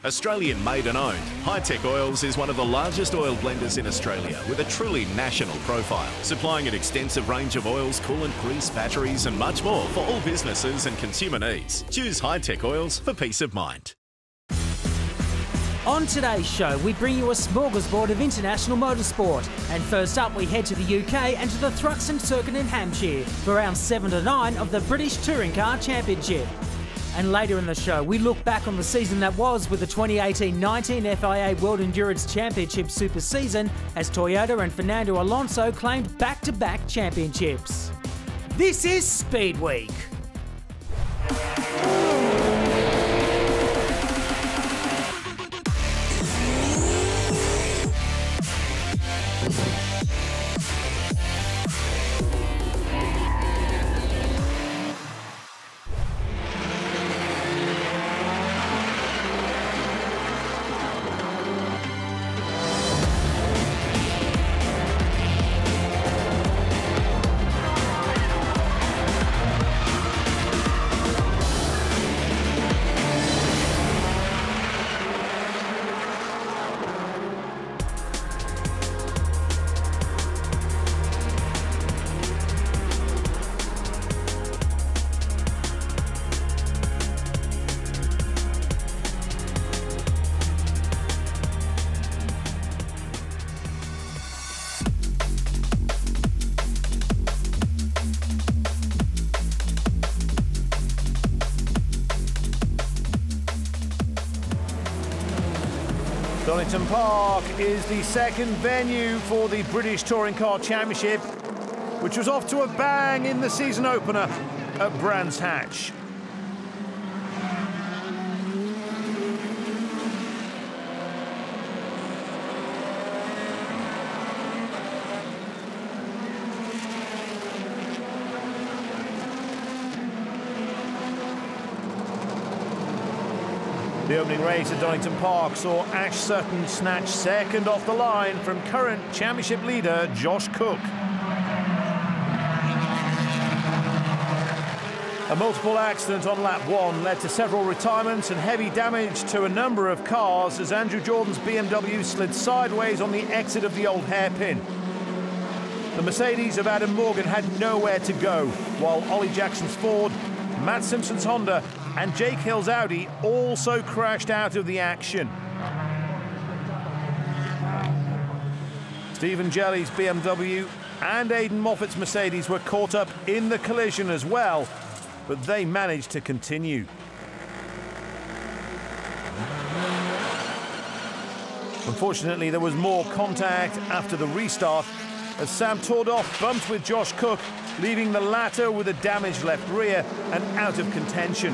Australian made and owned, Hi-Tech Oils is one of the largest oil blenders in Australia with a truly national profile, supplying an extensive range of oils, coolant, grease, batteries and much more for all businesses and consumer needs. Choose Hi-Tech Oils for peace of mind. On today's show, we bring you a smorgasbord of international motorsport. And first up, we head to the UK and to the Thruxton circuit in Hampshire for round 7 to 9 of the British Touring Car Championship. And later in the show, we look back on the season that was with the 2018-19 FIA World Endurance Championship Super Season as Toyota and Fernando Alonso claimed back-to-back championships. This is Speedweek. Donington Park is the second venue for the British Touring Car Championship, which was off to a bang in the season opener at Brands Hatch. The opening race at Donington Park saw Ash Sutton snatch second off the line from current championship leader Josh Cook. A multiple accident on lap 1 led to several retirements and heavy damage to a number of cars as Andrew Jordan's BMW slid sideways on the exit of the old hairpin. The Mercedes of Adam Morgan had nowhere to go, while Ollie Jackson's Ford, Matt Simpson's Honda and Jake Hill's Audi also crashed out of the action. Stephen Jelly's BMW and Aidan Moffat's Mercedes were caught up in the collision as well, but they managed to continue. Unfortunately, there was more contact after the restart as Sam Tordoff bumped with Josh Cook, leaving the latter with a damaged left rear and out of contention.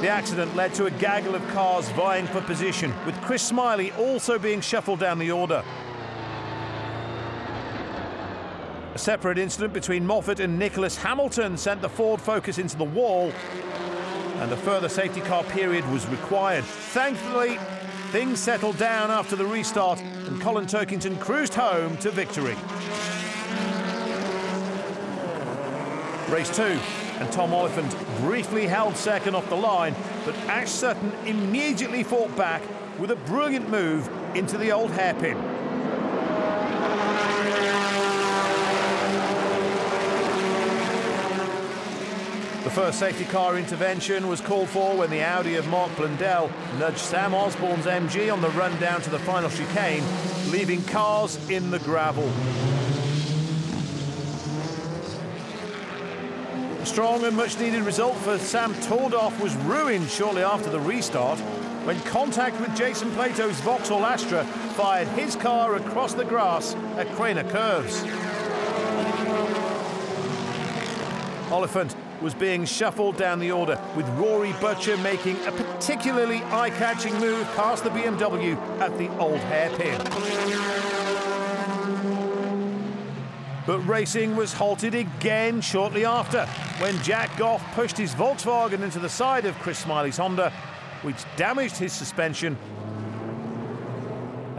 The accident led to a gaggle of cars vying for position, with Chris Smiley also being shuffled down the order. A separate incident between Moffat and Nicholas Hamilton sent the Ford Focus into the wall, and a further safety car period was required. Thankfully, things settled down after the restart, and Colin Turkington cruised home to victory. Race 2, and Tom Oliphant briefly held second off the line, but Ash Sutton immediately fought back with a brilliant move into the old hairpin. The first safety car intervention was called for when the Audi of Mark Blundell nudged Sam Osborne's MG on the run down to the final chicane, leaving cars in the gravel. A strong and much-needed result for Sam Tordoff was ruined shortly after the restart when contact with Jason Plato's Vauxhall Astra fired his car across the grass at Craner Curves. Oliphant was being shuffled down the order, with Rory Butcher making a particularly eye-catching move past the BMW at the old hairpin. But racing was halted again shortly after, when Jack Goff pushed his Volkswagen into the side of Chris Smiley's Honda, which damaged his suspension,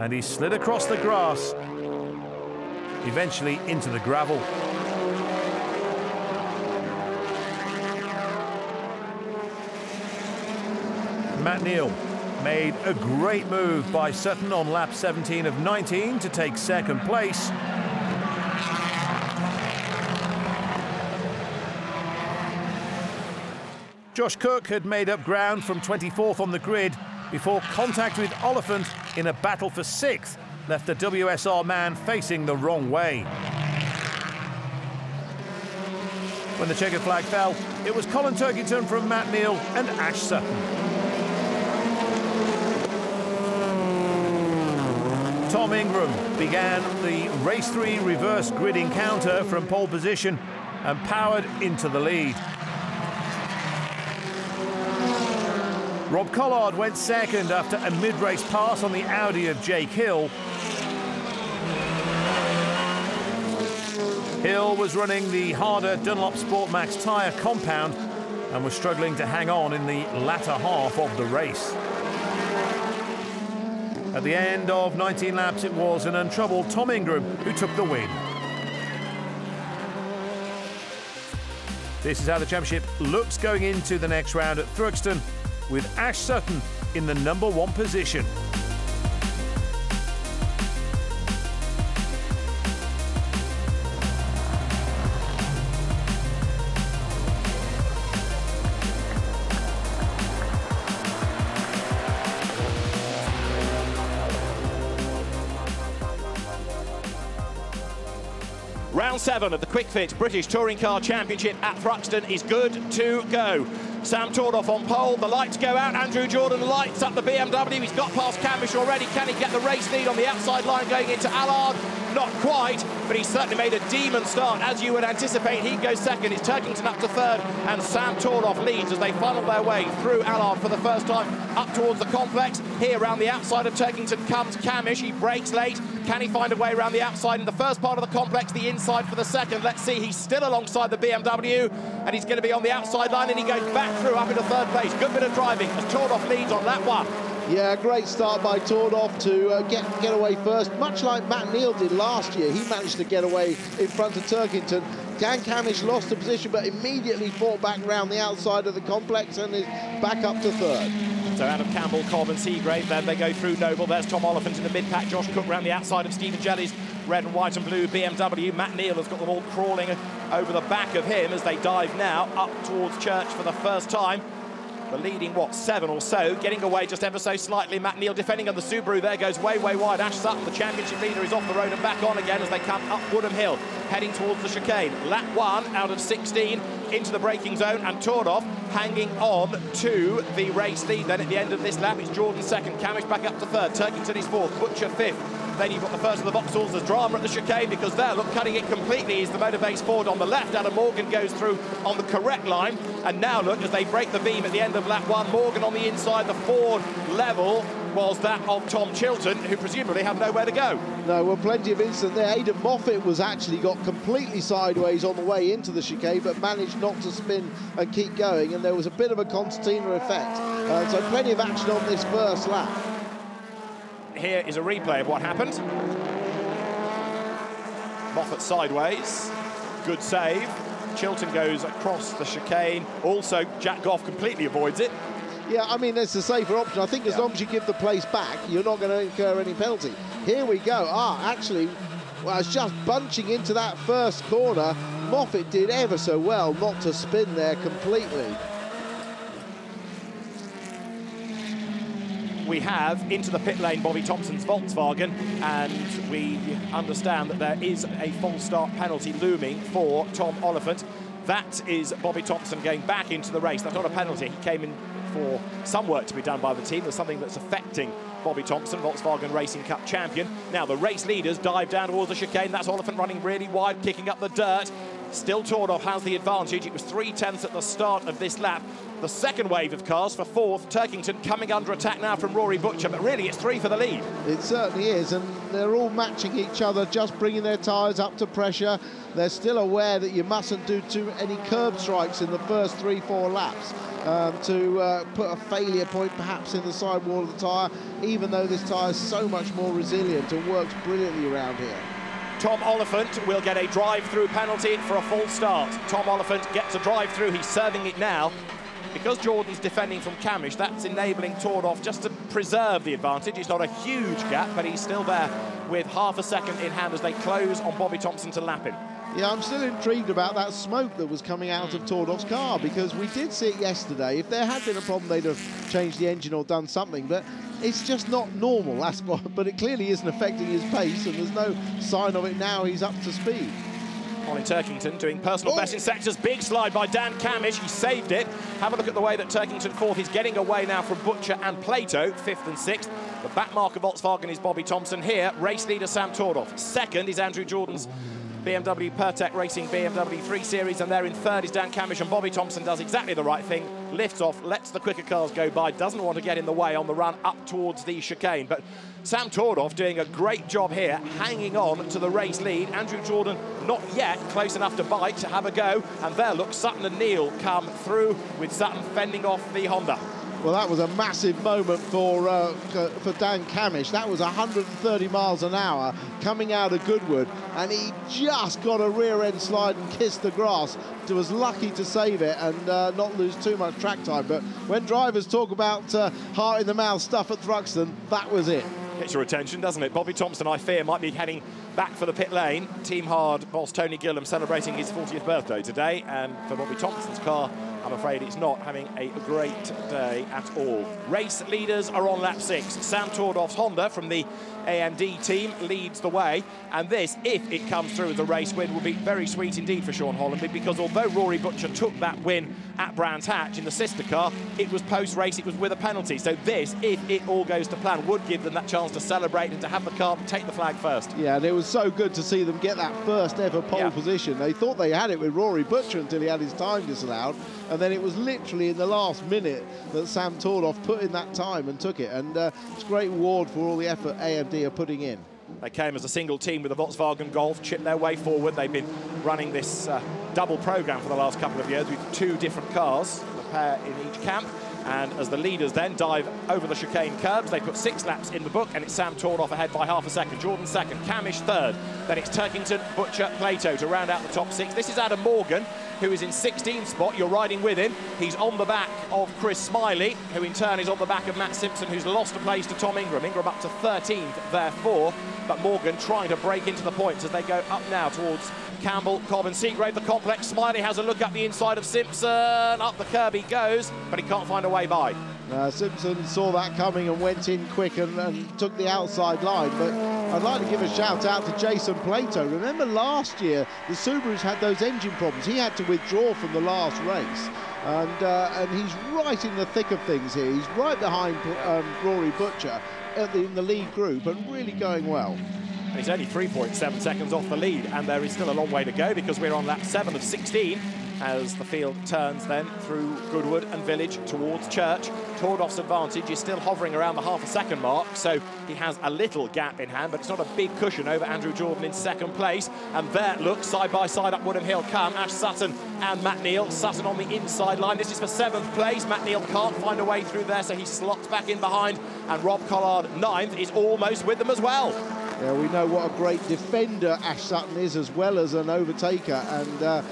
and he slid across the grass, eventually into the gravel. Matt Neal made a great move by Sutton on lap 17 of 19 to take second place. Josh Cook had made up ground from 24th on the grid before contact with Oliphant in a battle for 6th left the WSR man facing the wrong way. When the checkered flag fell, it was Colin Turkington from Matt Neal and Ash Sutton. Tom Ingram began the race 3 reverse grid encounter from pole position and powered into the lead. Rob Collard went second after a mid-race pass on the Audi of Jake Hill. Hill was running the harder Dunlop Sport Max tyre compound and was struggling to hang on in the latter half of the race. At the end of 19 laps, it was an untroubled Tom Ingram who took the win. This is how the championship looks going into the next round at Thruxton, with Ash Sutton in the number 1 position. Round 7 of the Quick Fit British Touring Car Championship at Thruxton is good to go. Sam Tordoff on pole, the lights go out, Andrew Jordan lights up the BMW, he's got past Camish already, can he get the race lead on the outside line going into Allard? Not quite, but he certainly made a demon start, as you would anticipate. He goes second, it's Turkington up to third, and Sam Tordoff leads as they funnel their way through Allard for the first time up towards the complex. Here around the outside of Turkington comes Camish, he brakes late, can he find a way around the outside in the first part of the complex, the inside for the second? Let's see, he's still alongside the BMW, and he's going to be on the outside line, and he goes back through up into third place. Good bit of driving as Tordoff leads on lap 1. Yeah, great start by Tordoff to get away first, much like Matt Neal did last year. He managed to get away in front of Turkington. Dan Camish lost the position, but immediately fought back round the outside of the complex and is back up to third. So Adam Campbell, Cobb and Seagrave, then they go through Noble. There's Tom Oliphant in the mid-pack. Josh Cook round the outside of Stephen Jelly's red and white and blue BMW. Matt Neal has got them all crawling over the back of him as they dive now up towards Church for the first time. The leading, 7 or so, getting away just ever so slightly. Matt Neal defending on the Subaru there, goes way, way wide. Ash Sutton, the championship leader, is off the road and back on again as they come up Woodham Hill, heading towards the chicane. Lap 1 out of 16 into the braking zone, and Tordoff hanging on to the race lead. Then at the end of this lap, it's Jordan second, Camish back up to third, Turkington is fourth, Butcher fifth. Then you've got the first of the Vauxhalls. There's drama at the chicane because there, look, cutting it completely is the Motorbase Ford on the left. Adam Morgan goes through on the correct line. And now, look, as they break the beam at the end of lap 1, Morgan on the inside. The Ford level was that of Tom Chilton, who presumably had nowhere to go. No, well, plenty of incident there. Aidan Moffat was actually got completely sideways on the way into the chicane, but managed not to spin and keep going. And there was a bit of a concertina effect. So plenty of action on this first lap. Here is a replay of what happened. Moffat sideways, good save. Chilton goes across the chicane. Also, Jack Goff completely avoids it. Yeah, I mean, that's the safer option. I think as long as you give the place back, you're not going to incur any penalty. Here we go. Actually, I was just bunching into that first corner. Moffat did ever so well not to spin there completely. We have into the pit lane Bobby Thompson's Volkswagen, and we understand that there is a false start penalty looming for Tom Oliphant. That is Bobby Thompson going back into the race. That's not a penalty. He came in for some work to be done by the team. There's something that's affecting Bobby Thompson, Volkswagen Racing Cup champion. Now the race leaders dive down towards the chicane. That's Oliphant running really wide, kicking up the dirt. Still Tordoff has the advantage. It was 3/10 at the start of this lap. The second wave of cars for fourth. Turkington coming under attack now from Rory Butcher, but really it's 3 for the lead. It certainly is, and they're all matching each other, just bringing their tyres up to pressure. They're still aware that you mustn't do any curb strikes in the first 3-4 laps to put a failure point perhaps in the sidewall of the tyre, even though this tyre is so much more resilient and works brilliantly around here. Tom Oliphant will get a drive-through penalty for a false start. Tom Oliphant gets a drive-through. He's serving it now. because Jordan's defending from Camish, that's enabling Tordhoff just to preserve the advantage. It's not a huge gap, but he's still there with half a second in hand as they close on Bobby Thompson to lap him. Yeah, I'm still intrigued about that smoke that was coming out of Tordhoff's car, because we did see it yesterday. If there had been a problem, they'd have changed the engine or done something, but it's just not normal. That's what, but it clearly isn't affecting his pace, and there's no sign of it now. He's up to speed. Colin Turkington doing personal best in sectors. Big slide by Dan Camish. He saved it. Have a look at the way that Turkington fourth. He's getting away now from Butcher and Plato, fifth and sixth. The back mark of Volkswagen is Bobby Thompson. Here, race leader Sam Tordhoff. Second is Andrew Jordan's BMW Pertec Racing BMW 3 Series, and there in third is Dan Camish, and Bobby Thompson does exactly the right thing, lifts off, lets the quicker cars go by, doesn't want to get in the way on the run up towards the chicane. But Sam Tordhoff doing a great job here, hanging on to the race lead. Andrew Jordan not yet close enough to bite, to have a go, and there, look, Sutton and Neal come through with Sutton fending off the Honda. Well, that was a massive moment for Dan Camish. That was 130 miles an hour coming out of Goodwood, and he just got a rear-end slide and kissed the grass. He was lucky to save it and not lose too much track time. But when drivers talk about heart-in-the-mouth stuff at Thruxton, that was it. Gets your attention, doesn't it? Bobby Thompson, I fear, might be heading back for the pit lane. Team Hard boss Tony Gillam celebrating his 40th birthday today, and for Bobby Thompson's car, I'm afraid it's not having a great day at all. Race leaders are on lap 6. Sam Tordhoff's Honda from the AMD team leads the way, and this, if it comes through as a race win, will be very sweet indeed for Sean Hollenby, because although Rory Butcher took that win at Brands Hatch in the sister car, it was post-race, it was with a penalty. So this, if it all goes to plan, would give them that chance to celebrate and to have the car take the flag first. Yeah, and it was so good to see them get that first ever pole position. They thought they had it with Rory Butcher until he had his time disallowed, and then it was literally in the last minute that Sam Tordhoff put in that time and took it, and it's a great reward for all the effort AMD are putting in. They came as a single team with the Volkswagen Golf, chipped their way forward. They've been running this double programme for the last couple of years with 2 different cars, a pair in each camp. And as the leaders then dive over the chicane curbs, they put 6 laps in the book, and it's Sam Tordhoff ahead by half a second. Jordan second, Camish third. Then it's Turkington, Butcher, Plato to round out the top 6. This is Adam Morgan, who is in 16th spot. You're riding with him. He's on the back of Chris Smiley, who in turn is on the back of Matt Simpson, who's lost a place to Tom Ingram. Ingram up to 13th, therefore. But Morgan trying to break into the points as they go up now towards Campbell, Cobb and Seagrave, the complex. Smiley has a look up the inside of Simpson. Up the curb he goes, but he can't find a way by. Simpson saw that coming and went in quick and took the outside line. But I'd like to give a shout out to Jason Plato. Remember last year, the Subarus had those engine problems. He had to withdraw from the last race. And he's right in the thick of things here. He's right behind Rory Butcher in the lead group and really going well. He's only 3.7 seconds off the lead, and there is still a long way to go because we're on lap 7 of 16 as the field turns then through Goodwood and Village towards Church. Tordhoff's advantage is still hovering around the half a second mark, so he has a little gap in hand, but it's not a big cushion over Andrew Jordan in second place. And there, look, side by side up Woodham Hill come Ash Sutton and Matt Neal. Sutton on the inside line. This is for 7th place. Matt Neal can't find a way through there, so he slots back in behind, and Rob Collard, 9th, is almost with them as well. Yeah, we know what a great defender Ash Sutton is, as well as an overtaker, and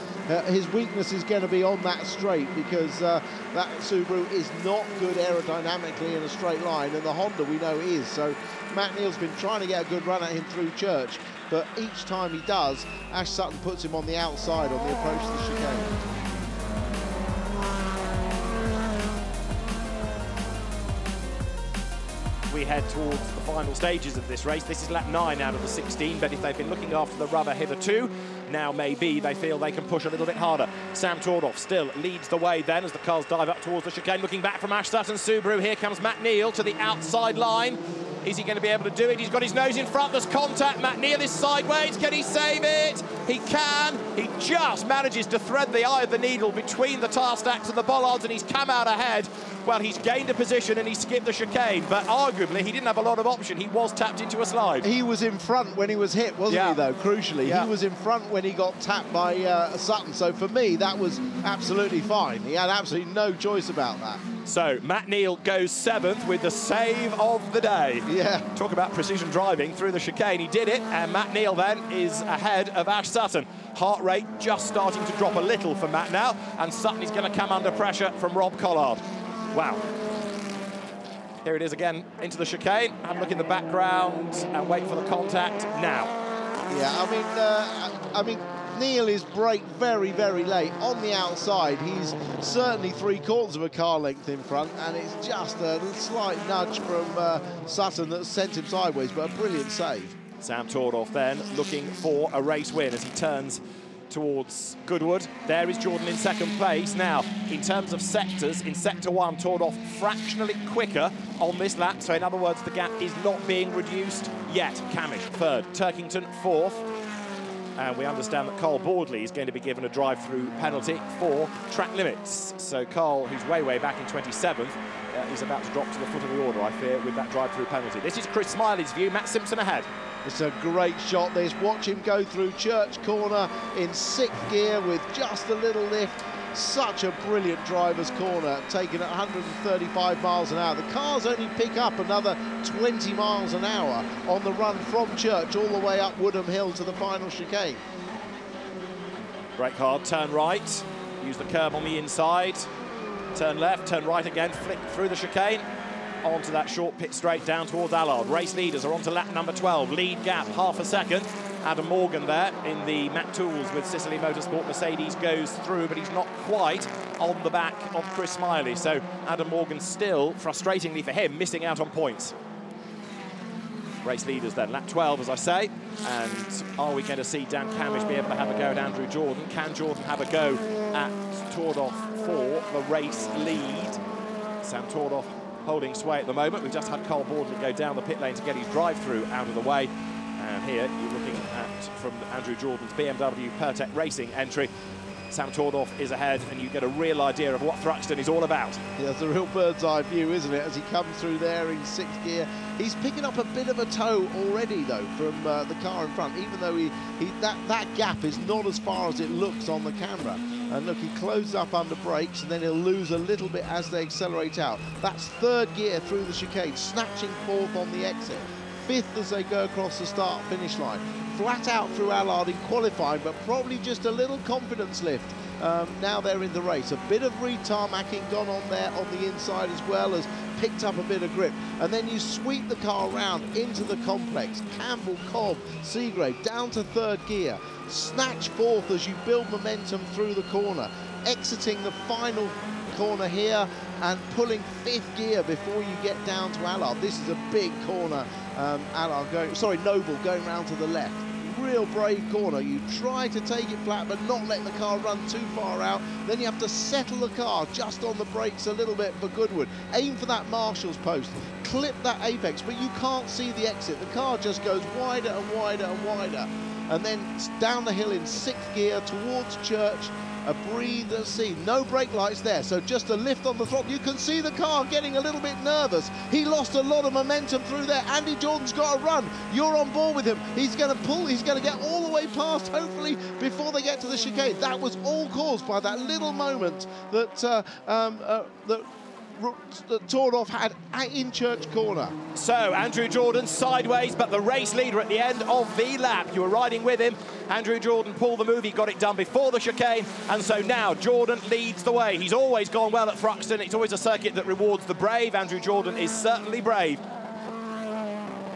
his weakness is going to be on that straight, because that Subaru is not good aerodynamically in a straight line, and the Honda we know is. So Matt Neal's been trying to get a good run at him through Church, but each time he does, Ash Sutton puts him on the outside on the approach to the chicane. We head towards the final stages of this race. This is lap 9 out of the 16, but if they've been looking after the rubber hitherto, now maybe they feel they can push a little bit harder. Sam Tordhoff still leads the way then as the cars dive up towards the chicane. Looking back from Ash Sutton's Subaru, here comes Matt Neal to the outside line. Is he going to be able to do it? He's got his nose in front. There's contact. Matt Neal is sideways. Can he save it? He can. He just manages to thread the eye of the needle between the tar stacks and the bollards, and he's come out ahead. Well, he's gained a position and he skipped the chicane, but arguably he didn't have a lot of option. He was tapped into a slide. He was in front when he was hit, wasn't he, though, crucially? Yeah. He was in front when he got tapped by Sutton. So for me, that was absolutely fine. He had absolutely no choice about that. So Matt Neal goes 7th with the save of the day. Yeah. Talk about precision driving through the chicane. He did it, and Matt Neal then is ahead of Ash Sutton. Heart rate just starting to drop a little for Matt now, and Sutton is going to come under pressure from Rob Collard. Wow. Here it is again into the chicane. Have a look in the background and wait for the contact now. Yeah, I mean, Neal is braked very, very late on the outside. He's certainly 3/4 of a car length in front, and it's just a slight nudge from Sutton that sent him sideways, but a brilliant save. Sam Tordoff then looking for a race win as he turns towards Goodwood. There is Jordan in 2nd place. Now, in terms of sectors, in Sector 1, Tordoff fractionally quicker on this lap. So, in other words, the gap is not being reduced yet. Camish 3rd, Turkington 4th. And we understand that Carl Boardley is going to be given a drive-through penalty for track limits. So Carl, who's way, way back in 27th, is about to drop to the foot of the order, I fear, with that drive-through penalty. This is Chris Smiley's view. Matt Simpson ahead. It's a great shot. This. Watch him go through Church Corner in 6th gear with just a little lift. Such a brilliant driver's corner, taken at 135 miles an hour. The cars only pick up another 20 miles an hour on the run from Church all the way up Woodham Hill to the final chicane. Brake hard, turn right, use the curb on the inside, turn left, turn right again, flick through the chicane, onto that short pit straight down towards Allard. Race leaders are onto lap number 12, lead gap half a second. Adam Morgan there in the Matt Tools with Sicily Motorsport Mercedes goes through, but he's not quite on the back of Chris Smiley. So Adam Morgan still, frustratingly for him, missing out on points. Race leaders then, lap 12, as I say. And are we going to see Dan Camish be able to have a go at Andrew Jordan? Can Jordan have a go at Tordoff for the race lead? Sam Tordoff holding sway at the moment. We've just had Carl Boardley go down the pit lane to get his drive-through out of the way. And here you're looking at, from Andrew Jordan's BMW Pertec Racing entry, Sam Tordoff is ahead, and you get a real idea of what Thruxton is all about. Yeah, it's a real bird's eye view, isn't it, as he comes through there in 6th gear. He's picking up a bit of a toe already, though, from the car in front, even though that gap is not as far as it looks on the camera. And look, he closes up under brakes, and then he'll lose a little bit as they accelerate out. That's 3rd gear through the chicane, snatching 4th on the exit. 5th as they go across the start-finish line. Flat out through Allard in qualifying, but probably just a little confidence lift. Now they're in the race. A bit of retarmacking gone on there on the inside as well, as picked up a bit of grip. And then you sweep the car around into the complex. Campbell, Cobb, Seagrave down to 3rd gear. Snatch 4th as you build momentum through the corner. Exiting the final corner here and pulling 5th gear before you get down to Allard. This is a big corner. Allard going, sorry, Noble going round to the left. Real brave corner. You try to take it flat but not let the car run too far out. Then you have to settle the car just on the brakes a little bit for Goodwood. Aim for that marshal's post. Clip that apex, but you can't see the exit. The car just goes wider and wider and wider. And then down the hill in 6th gear towards Church. A breather see, no brake lights there, so just a lift on the throttle. You can see the car getting a little bit nervous. He lost a lot of momentum through there. Andy Jordan's got to run. You're on board with him. He's going to pull, he's going to get all the way past, hopefully, before they get to the chicane. That was all caused by that little moment that Tordoff had in Church Corner. So Andrew Jordan sideways, but the race leader at the end of the lap. You were riding with him. Andrew Jordan pulled the move. He got it done before the chicane, and so now Jordan leads the way. He's always gone well at Thruxton. It's always a circuit that rewards the brave. Andrew Jordan is certainly brave.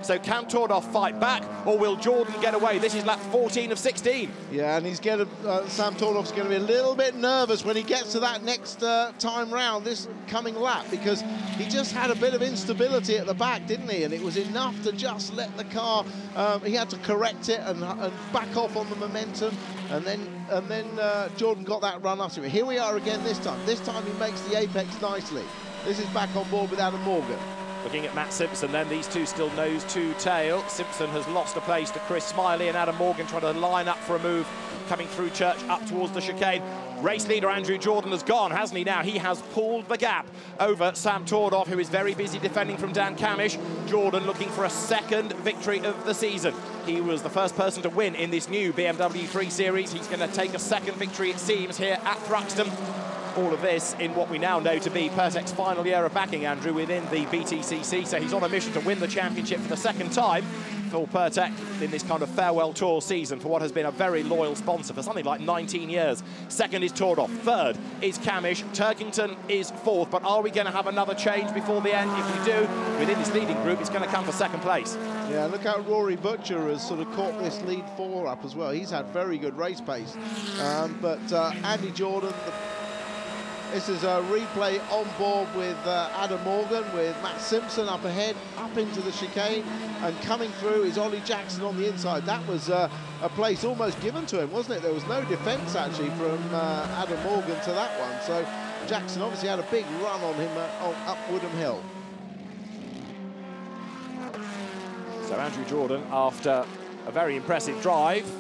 So can Tordoff fight back, or will Jordan get away? This is lap 14 of 16. Yeah, and he's going to, Sam Tordoff's going to be a little bit nervous when he gets to that next time round, this coming lap, because he just had a bit of instability at the back, didn't he? And it was enough to just let the car, he had to correct it and back off on the momentum, and then Jordan got that run after it. Here we are again this time. This time he makes the apex nicely. This is back on board with Adam Morgan. Looking at Matt Simpson then, these two still nose to tail. Simpson has lost a place to Chris Smiley, and Adam Morgan trying to line up for a move coming through Church up towards the chicane. Race leader Andrew Jordan has gone, hasn't he now? He has pulled the gap over Sam Tordoff, who is very busy defending from Dan Camish. Jordan looking for a second victory of the season. He was the first person to win in this new BMW 3 Series. He's going to take a second victory, it seems, here at Thruxton. All of this in what we now know to be Pertek's final year of backing Andrew within the BTCC, so he's on a mission to win the championship for the second time for Pertek in this kind of farewell tour season for what has been a very loyal sponsor for something like 19 years. Second is Tordoff, third is Camish, Turkington is fourth, but are we going to have another change before the end? If we do, within this leading group, it's going to come for second place. Yeah, look how Rory Butcher has sort of caught this lead four up as well. He's had very good race pace, but Andy Jordan, this is a replay on board with Adam Morgan, with Matt Simpson up ahead, up into the chicane, and coming through is Ollie Jackson on the inside. That was a place almost given to him, wasn't it? There was no defence, actually, from Adam Morgan to that one. So Jackson obviously had a big run on him up Woodham Hill. So Andrew Jordan, after a very impressive drive,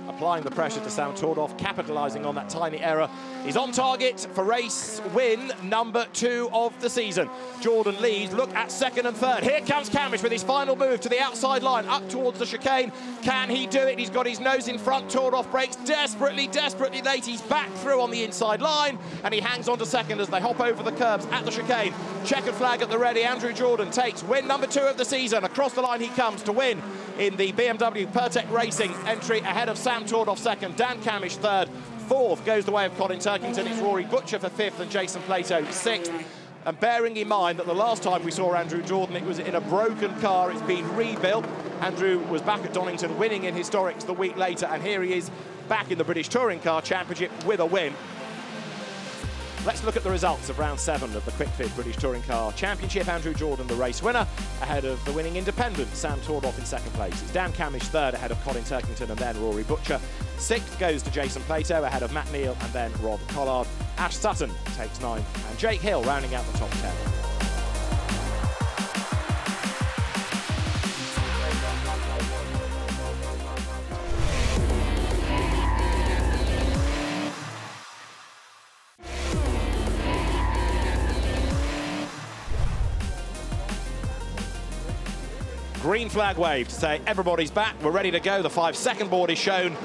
applying the pressure to Sam Tordoff, capitalising on that tiny error, is on target for race win number 2 of the season. Jordan leads, look at second and third. Here comes Camish with his final move to the outside line, up towards the chicane. Can he do it? He's got his nose in front. Tordoff breaks desperately, desperately late. He's back through on the inside line, and he hangs on to second as they hop over the curbs at the chicane. Checkered flag at the ready. Andrew Jordan takes win number 2 of the season. Across the line he comes to win in the BMW Pertek Racing entry ahead of Sam Tordoff second, Dan Camish third. Fourth goes the way of Colin Turkington. It's Rory Butcher for fifth and Jason Plato sixth. And bearing in mind that the last time we saw Andrew Jordan, it was in a broken car. It's been rebuilt. Andrew was back at Donington winning in Historics the week later, and here he is back in the British Touring Car Championship with a win. Let's look at the results of round 7 of the Quick Fit British Touring Car Championship. Andrew Jordan, the race winner, ahead of the winning independent, Sam Tordoff in second place. It's Dan Camish third, ahead of Colin Turkington and then Rory Butcher. Sixth goes to Jason Plato, ahead of Matt Neal and then Rob Collard. Ash Sutton takes 9th, and Jake Hill rounding out the top 10. Green flag wave to say everybody's back, we're ready to go. The 5-second board is shown.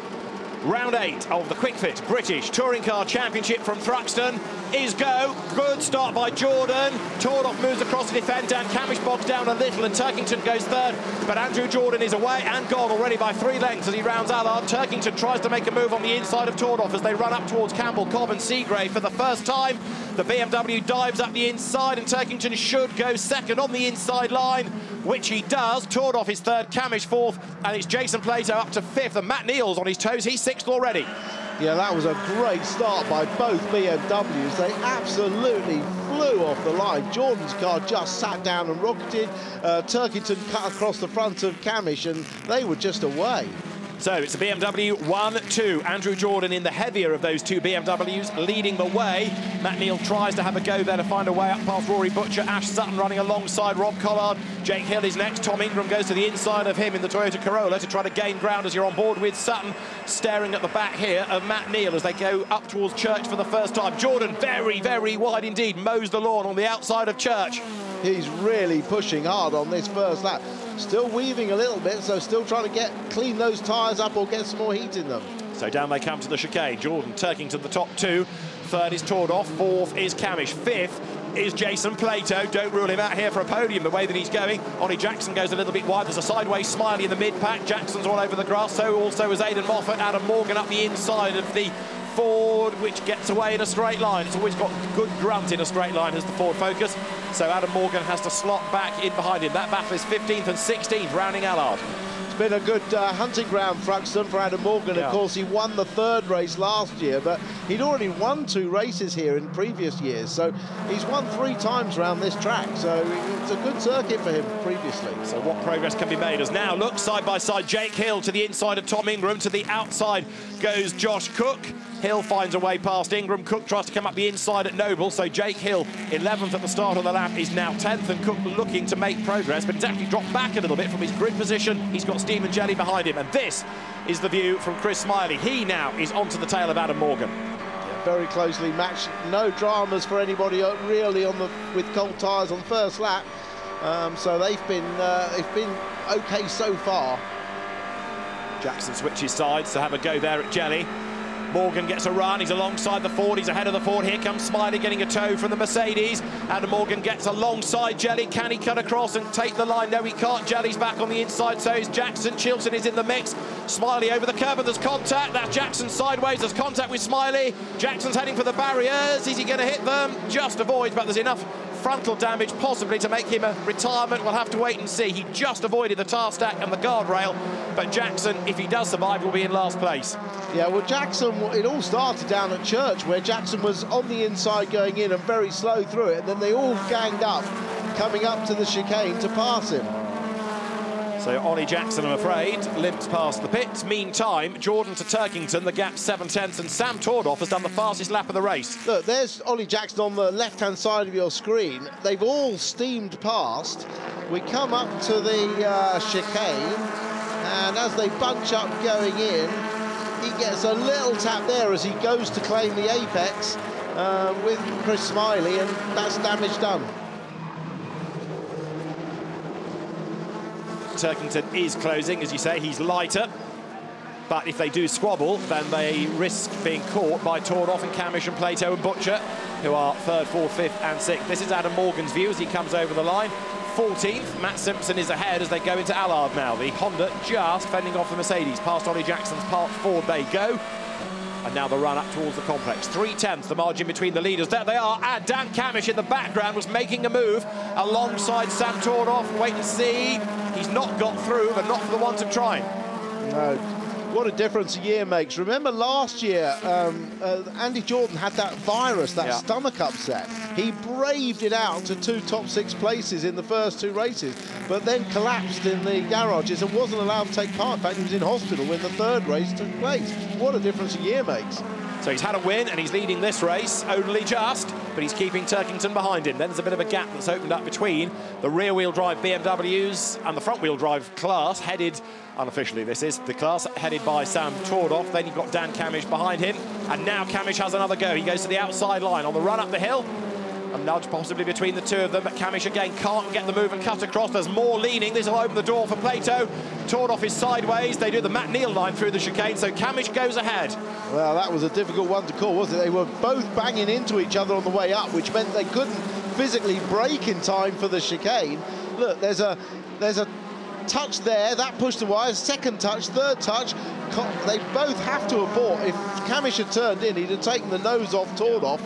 Round 8 of the Quick Fit British Touring Car Championship from Thruxton is go. Good start by Jordan. Tordoff moves across to defend. Dan Camish bogs down a little and Turkington goes third. But Andrew Jordan is away and gone already by 3 lengths as he rounds Allard. Turkington tries to make a move on the inside of Tordoff as they run up towards Campbell, Cobb and Seagrave for the first time. The BMW dives up the inside and Turkington should go second on the inside line, which he does. Tordoff is third, Camish fourth, and it's Jason Plato up to fifth, and Matt Neal's on his toes. He's sixth already. Yeah, that was a great start by both BMWs. They absolutely flew off the line. Jordan's car just sat down and rocketed. Turkington cut across the front of Camish, and they were just away. So it's a BMW 1-2. Andrew Jordan in the heavier of those 2 BMWs leading the way. Matt Neal tries to have a go there to find a way up past Rory Butcher. Ash Sutton running alongside Rob Collard. Jake Hill is next. Tom Ingram goes to the inside of him in the Toyota Corolla to try to gain ground as you're on board with Sutton. Staring at the back here of Matt Neal as they go up towards Church for the first time. Jordan very, very wide indeed. Mows the lawn on the outside of Church. He's really pushing hard on this first lap. Still weaving a little bit, so still trying to clean those tyres up or get some more heat in them. So down they come to the chicane. Jordan Turkington the top 2. Third is Tordoff. Fourth is Camish. Fifth is Jason Plato. Don't rule him out here for a podium the way that he's going. Ollie Jackson goes a little bit wide. There's a sideways Smiley in the mid-pack. Jackson's all over the grass. So also is Aidan Moffat. Adam Morgan up the inside of the Ford, which gets away in a straight line. It's always got good grunt in a straight line as the Ford Focus. So Adam Morgan has to slot back in behind him. That battle is 15th and 16th, rounding Allard. It's been a good hunting ground, Thruxton, for Adam Morgan. Yeah. Of course, he won the 3rd race last year, but he'd already won 2 races here in previous years. So he's won 3 times around this track. So it's a good circuit for him previously. So what progress can be made as now, look, side by side, Jake Hill to the inside of Tom Ingram. To the outside goes Josh Cook. Hill finds a way past Ingram. Cook tries to come up the inside at Noble. So Jake Hill, 11th at the start of the lap, is now 10th. And Cook looking to make progress, but he's actually dropped back a little bit from his grid position. He's got Stephen Jelly behind him. And this is the view from Chris Smiley. He now is onto the tail of Adam Morgan. Yeah, very closely matched. No dramas for anybody really with cold tyres on the first lap. So they've been okay so far. Jackson switches sides to have a go there at Jelly. Morgan gets a run, he's alongside the Ford, he's ahead of the Ford. Here comes Smiley getting a tow from the Mercedes. And Morgan gets alongside Jelly. Can he cut across and take the line? No, he can't. Jelly's back on the inside, so is Jackson. Chilton is in the mix. Smiley over the curb, and there's contact. That's Jackson sideways, there's contact with Smiley. Jackson's heading for the barriers. Is he going to hit them? Just avoids, but there's enough frontal damage possibly to make him a retirement. We'll have to wait and see. He just avoided the tar stack and the guardrail, but Jackson, if he does survive, will be in last place. Yeah, well, Jackson, it all started down at Church, where Jackson was on the inside going in and very slow through it, and then they all ganged up, coming up to the chicane to pass him. So Ollie Jackson, I'm afraid, limps past the pits. Meantime, Jordan to Turkington, the gap 7/10, and Sam Tordoff has done the fastest lap of the race. Look, there's Ollie Jackson on the left-hand side of your screen. They've all steamed past. We come up to the chicane, and as they bunch up going in, he gets a little tap there as he goes to claim the apex with Chris Smiley, and that's damage done. Turkington is closing, as you say, he's lighter. But if they do squabble, then they risk being caught by Tordoff and Camish and Plato and Butcher, who are 3rd, 4th, 5th and 6th. This is Adam Morgan's view as he comes over the line. 14th, Matt Simpson is ahead as they go into Allard now. The Honda just fending off the Mercedes. Past Ollie Jackson's Part 4 they go. And now the run up towards the complex. 3/10, the margin between the leaders. There they are. And Dan Camish in the background was making a move alongside Sam Tordoff. Wait and see. He's not got through, but not for the want of trying. No. What a difference a year makes. Remember last year, Andy Jordan had that virus, that stomach upset. He braved it out to 2 top 6 places in the first 2 races, but then collapsed in the garages and wasn't allowed to take part. In fact, he was in hospital when the 3rd race took place. What a difference a year makes. So he's had a win and he's leading this race, only just, but he's keeping Turkington behind him. Then there's a bit of a gap that's opened up between the rear-wheel drive BMWs and the front-wheel drive class, headed, unofficially this is, the class headed by Sam Tordoff. Then you've got Dan Camish behind him, and now Camish has another go. He goes to the outside line on the run up the hill. A nudge possibly between the two of them, but Camish again can't get the move and cut across. There's more leaning. This will open the door for Plato. Tordoff is sideways. They do the Matt Neal line through the chicane, so Camish goes ahead. Well, that was a difficult one to call, wasn't it? They were both banging into each other on the way up, which meant they couldn't physically brake in time for the chicane. Look, there's a touch there, that pushed the wires, 2nd touch, 3rd touch. They both have to abort. If Camish had turned in, he'd have taken the nose off Tordoff.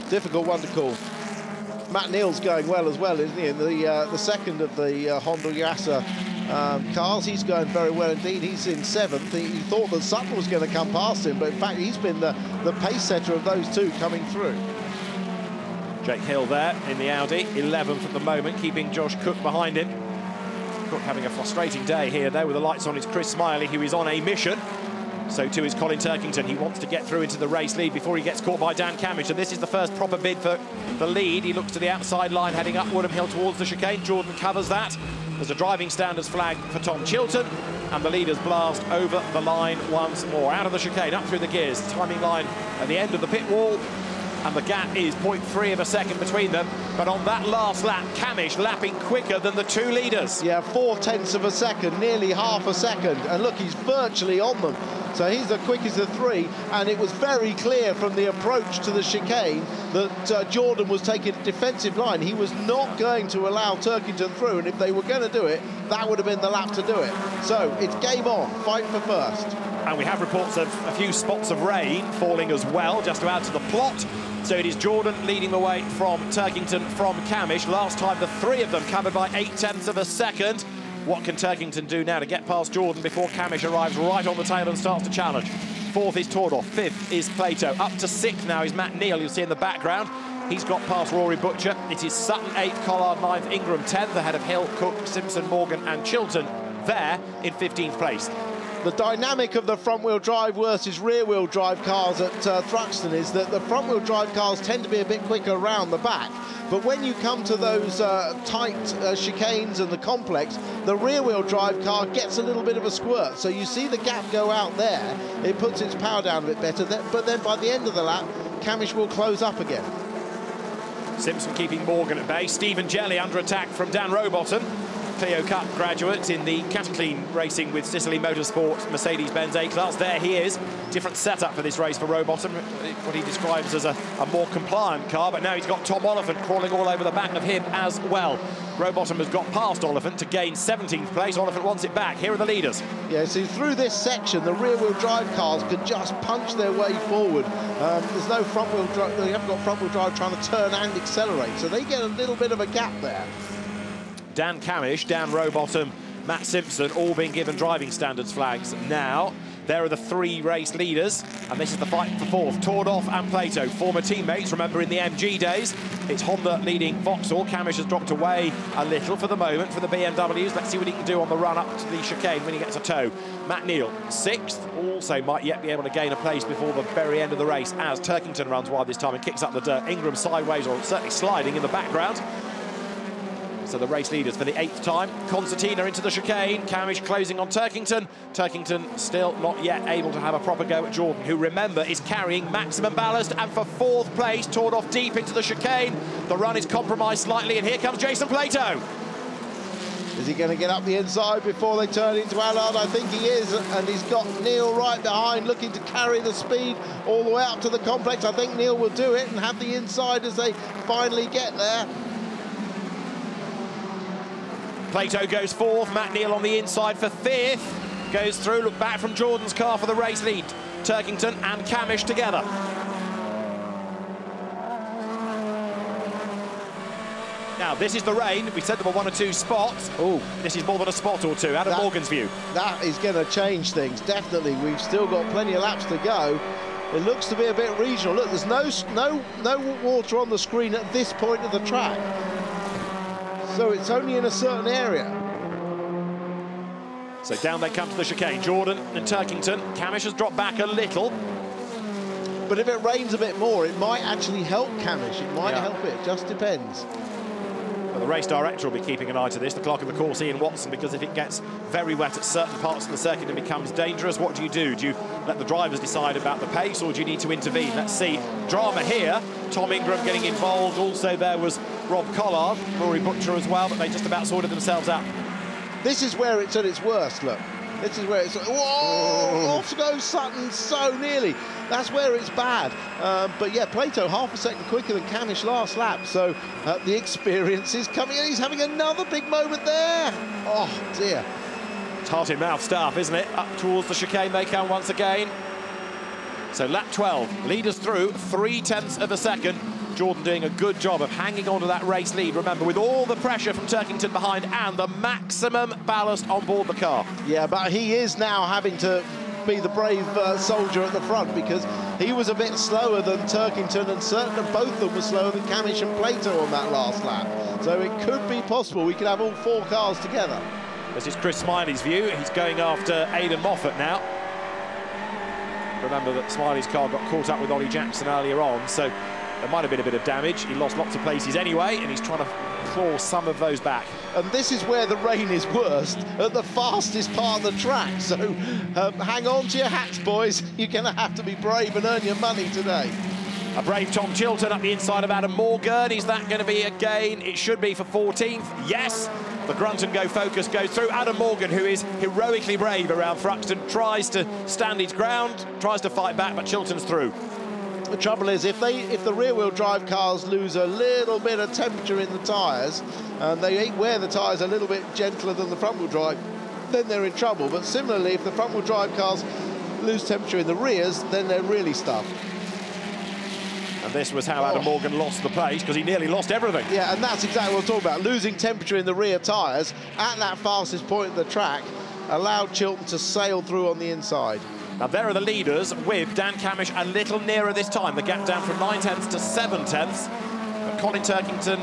Difficult one to call. Matt Neal's going well as well, isn't he? In the second of the Honda Yassa cars, he's going very well indeed. He's in 7th. He thought that Sutton was going to come past him, but in fact he's been the pace setter of those two coming through. Jake Hill there in the Audi, 11th at the moment, keeping Josh Cook behind him. Cook having a frustrating day here, though, with the lights on is Chris Smiley, who is on a mission. So too is Colin Turkington. He wants to get through into the race lead before he gets caught by Dan Camish. And this is the first proper bid for the lead. He looks to the outside line, heading up Woodham Hill towards the chicane. Jordan covers that. There's a driving standards flag for Tom Chilton. And the leaders blast over the line once more. Out of the chicane, up through the gears. Timing line at the end of the pit wall. And the gap is 0.3 of a second between them. But on that last lap, Camish lapping quicker than the 2 leaders. Yeah, 0.4 of a second, nearly half a second. And look, he's virtually on them. So he's the quickest of 3, and it was very clear from the approach to the chicane that Jordan was taking a defensive line. He was not going to allow Turkington through, and if they were going to do it, that would have been the lap to do it. So it's game on, fight for first. And we have reports of a few spots of rain falling as well, just to add to the plot. So it is Jordan leading the way from Turkington from Camish. Last time the 3 of them covered by 0.8 of a second. What can Turkington do now to get past Jordan before Camish arrives right on the tail and starts to challenge? 4th is Tordoff, 5th is Plato. Up to 6th now is Matt Neal, you'll see in the background. He's got past Rory Butcher. It is Sutton 8th, Collard 9th, Ingram 10th, ahead of Hill, Cook, Simpson, Morgan and Chilton there in 15th place. the dynamic of the front-wheel drive versus rear-wheel drive cars at Thruxton is that the front-wheel drive cars tend to be a bit quicker around the back, but when you come to those tight chicanes and the complex, the rear-wheel drive car gets a little bit of a squirt. So you see the gap go out there, it puts its power down a bit better, but then by the end of the lap, Camish will close up again. Simpson keeping Morgan at bay. Stephen Jelly under attack from Dan Rowbottom. Clio Cup graduate in the Cataclean racing with Sicily Motorsport Mercedes-Benz A-Class. There he is. Different setup for this race for Rowbottom. What he describes as a more compliant car, but now he's got Tom Oliphant crawling all over the back of him as well. Rowbottom has got past Oliphant to gain 17th place. Oliphant wants it back. Here are the leaders. Yeah, so through this section, the rear-wheel drive cars could just punch their way forward. There's no front-wheel drive. They haven't got front-wheel drive trying to turn and accelerate, so they get a little bit of a gap there. Dan Camish, Dan Rowbottom, Matt Simpson, all being given driving standards flags now. There are the three race leaders, and this is the fight for fourth. Tordoff and Plato, former teammates, remember in the MG days. It's Honda leading Vauxhall. Camish has dropped away a little for the moment for the BMWs. Let's see what he can do on the run up to the chicane when he gets a tow. Matt Neal, sixth, also might yet be able to gain a place before the very end of the race as Turkington runs wide this time and kicks up the dirt. Ingram sideways, or certainly sliding in the background. So the race leaders for the 8th time. Concertina into the chicane. Camish closing on Turkington. Turkington still not yet able to have a proper go at Jordan, who, remember, is carrying maximum ballast. And for 4th place, toured off deep into the chicane. The run is compromised slightly, and here comes Jason Plato. Is he going to get up the inside before they turn into Allard? I think he is, and he's got Neil right behind, looking to carry the speed all the way up to the complex. I think Neil will do it and have the inside as they finally get there. Plato goes 4th, Matt Neal on the inside for 5th. Goes through, look back from Jordan's car for the race lead. Turkington and Camish together. Now, this is the rain. We said there were 1 or 2 spots. Oh, this is more than a spot or two. Adam Morgan's view. That is going to change things, definitely. We've still got plenty of laps to go. It looks to be a bit regional. Look, there's no water on the screen at this point of the track. So it's only in a certain area. So down they come to the chicane. Jordan and Turkington. Camish has dropped back a little. But if it rains a bit more, it might actually help Camish. It might help it. Just depends. Well, the race director will be keeping an eye to this, the clerk of the course, Ian Watson, because if it gets very wet at certain parts of the circuit and becomes dangerous, what do you do? Do you let the drivers decide about the pace, or do you need to intervene? Let's see. Drama here. Tom Ingram getting involved. Also, there was Rob Collard, Rory Butcher as well, but they just about sorted themselves out. This is where it's at its worst, look. This is where it's... Whoa! Off goes Sutton so nearly. That's where it's bad. But yeah, Plato half a second quicker than Camish last lap. So the experience is coming in. He's having another big moment there. Oh, dear. It's heart-in-mouth stuff, isn't it? Up towards the chicane they come once again. So lap 12, leaders through 0.3 of a second. Jordan doing a good job of hanging on to that race lead, remember, with all the pressure from Turkington behind and the maximum ballast on board the car. Yeah, but he is now having to be the brave soldier at the front, because he was a bit slower than Turkington, and certainly both of them were slower than Camish and Plato on that last lap. So it could be possible we could have all 4 cars together. This is Chris Smiley's view. He's going after Aidan Moffat now. Remember that Smiley's car got caught up with Ollie Jackson earlier on, so there might have been a bit of damage. He lost lots of places anyway, and he's trying to claw some of those back. And this is where the rain is worst, at the fastest part of the track. So hang on to your hats, boys. You're going to have to be brave and earn your money today. A brave Tom Chilton up the inside of Adam Morgan. Is that going to be a gain? It should be for 14th. Yes. The grunt and go focus goes through. Adam Morgan, who is heroically brave around Thruxton, tries to stand his ground, tries to fight back, but Chilton's through. The trouble is, if the rear-wheel drive cars lose a little bit of temperature in the tyres, and they wear the tyres a little bit gentler than the front-wheel drive, then they're in trouble. But similarly, if the front-wheel drive cars lose temperature in the rears, then they're really stuffed. And this was how Adam Morgan lost the place, because he nearly lost everything. Yeah, and that's exactly what I'm talking about. Losing temperature in the rear tyres at that fastest point of the track allowed Chilton to sail through on the inside. Now, there are the leaders, with Dan Camish a little nearer this time. The gap down from 0.9 to 0.7. But Colin Turkington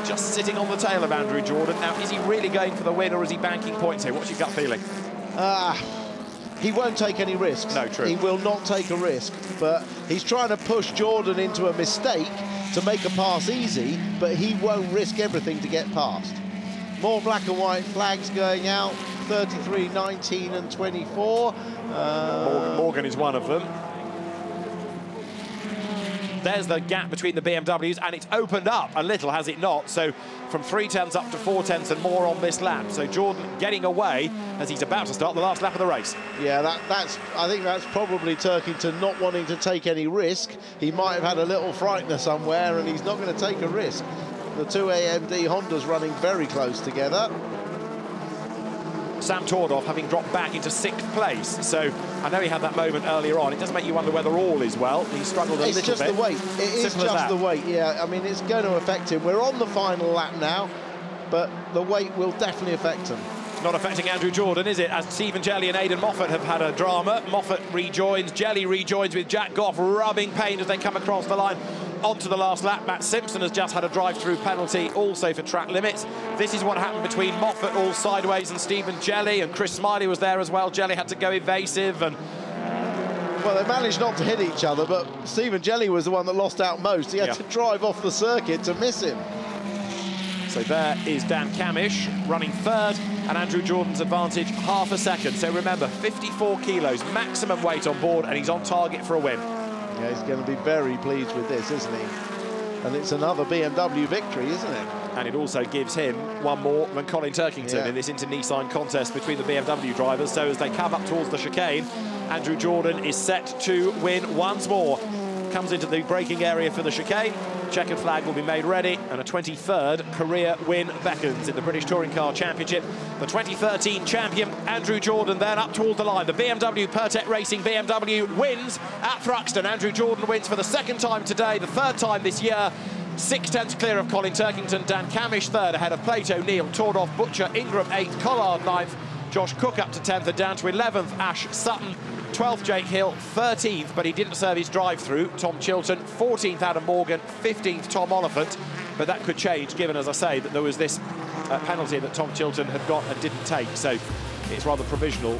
just sitting on the tail of Andrew Jordan. Now, is he really going for the win, or is he banking points here? What's your gut feeling? he won't take any risks. No, true. He will not take a risk, but he's trying to push Jordan into a mistake to make a pass easy, but he won't risk everything to get past. More black and white flags going out, 33, 19 and 24. Morgan is one of them. There's the gap between the BMWs, and it's opened up a little, has it not? So from 3/10 up to 4/10 and more on this lap. So Jordan getting away as he's about to start the last lap of the race. Yeah, I think that's probably Turkington not wanting to take any risk. He might have had a little frightener somewhere, and he's not going to take a risk. The two AMD Hondas running very close together. Sam Tordoff having dropped back into 6th place. So I know he had that moment earlier on. It does make you wonder whether all is well. He struggled a little bit. It's just the weight. It is just the weight, yeah. I mean, it's going to affect him. We're on the final lap now, but the weight will definitely affect him. Not affecting Andrew Jordan, is it? As Stephen Jelly and Aidan Moffat have had a drama. Moffat rejoins, Jelly rejoins with Jack Goff rubbing pain as they come across the line onto the last lap. Matt Simpson has just had a drive-through penalty also for track limits. This is what happened between Moffat all sideways and Stephen Jelly, and Chris Smiley was there as well. Jelly had to go evasive, and well, they managed not to hit each other, but Stephen Jelly was the one that lost out most. He had to drive off the circuit to miss him. So there is Dan Camish running 3rd, and Andrew Jordan's advantage half a second. So remember, 54 kilos, maximum weight on board, and he's on target for a win. Yeah, he's going to be very pleased with this, isn't he? And it's another BMW victory, isn't it? And it also gives him one more than Colin Turkington in this Inter-Nissan contest between the BMW drivers. So as they come up towards the chicane, Andrew Jordan is set to win once more. Comes into the braking area for the chicane. Checkered flag will be made ready, and a 23rd career win beckons in the British Touring Car Championship. The 2013 champion, Andrew Jordan, then up toward the line. The BMW Pertec Racing BMW wins at Thruxton. Andrew Jordan wins for the 2nd time today, the 3rd time this year. 6/10 clear of Colin Turkington. Dan Camish 3rd ahead of Plato, Neil, Tordoff, Butcher, Ingram 8th, Collard 9th, Josh Cook up to 10th, and down to 11th, Ash Sutton. 12th, Jake Hill, 13th, but he didn't serve his drive-through, Tom Chilton, 14th, Adam Morgan, 15th, Tom Oliphant. But that could change, given, as I say, that there was this penalty that Tom Chilton had got and didn't take, so it's rather provisional.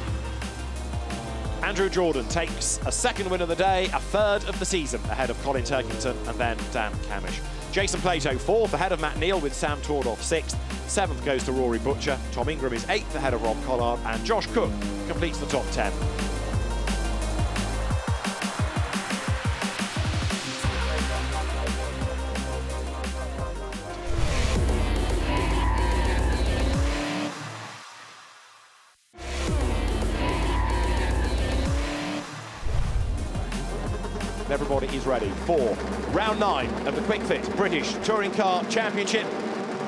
Andrew Jordan takes a 2nd win of the day, a 3rd of the season, ahead of Colin Turkington and then Dan Camish. Jason Plato 4th, ahead of Matt Neal with Sam Tordoff 6th. 7th goes to Rory Butcher. Tom Ingram is 8th, ahead of Rob Collard, and Josh Cook completes the top 10. Everybody is ready for round 9 of the Quick Fit British Touring Car Championship.